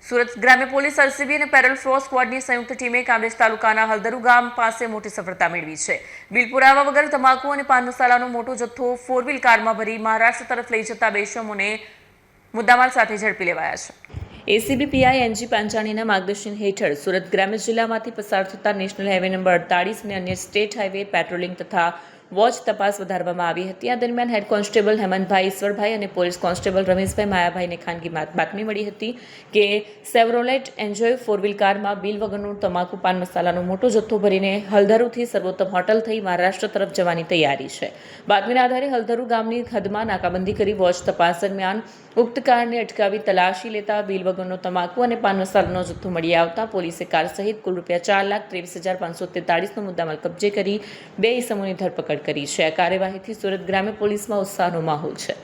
સુરત ગ્રામ્ય police RCB અને parole fro સ્ક્વોડની સંયુક્ત ટીમે કામરેજ તાલુકાના હલદરુ ગામ પાસે મોટી સફળતા મેળવી છે. બિલ પુરાવા વગર તમાકુ અને પાન મસાલાનો મોટો જથ્થો 4 વ્હીલ કારમાં ભરી મહારાષ્ટ્ર તરફ લઈ જતા બે ઇસમોને મુદ્દામાલ સાથે ઝડપી લેવાયા છે. એસીબી પીઆઈ એનજી પાંચાણીના માર્ગદર્શન હેઠળ સુરત ગ્રામ્ય જિલ્લામાંથી પસાર થતા નેશનલ હાઈવે નંબર 48 અને અન્ય સ્ટેટ હાઈવે પેટ્રોલિંગ તથા વોચ તપાસ વધારવામાં આવી હતી. આ દરમિયાન હેડ કોન્સ્ટેબલ હેમંતભાઈ ઈશ્વરભાઈ અને પોલીસ કોન્સ્ટેબલ રમેશભાઈ માયાભાઈને ખાનગી બાતમી મળી હતી કે સેવરોલેટ એન્જોય 4 વ્હીલ કારમાં બિલ વગરનું તમાકુ પાન મસાલાનો મોટો જથ્થો ભરીને હલધરુથી સર્વોત્તમ હોટલ થઈ મહારાષ્ટ્ર તરફ જવાની તૈયારી છે. બાતમીના આધારે હલધરુ ગામની હદમાં નાકાબંધી કરી વોચ તપાસ દરમિયાન ઉક્ત કારને અટકાવી તલાશી લેતા બિલ વગરનો તમાકુ અને પાન મસાલાનો જથ્થો મળી આવતા પોલીસે કાર સહિત કુલ ₹4,23,543નો મુદ્દામાલ કબજે કરી બે ઇસમોની ધરપકડ કરી છે. આ કાર્યવાહીથી સુરત ગ્રામ્ય પોલીસમાં ઉત્સાહનો માહોલ છે.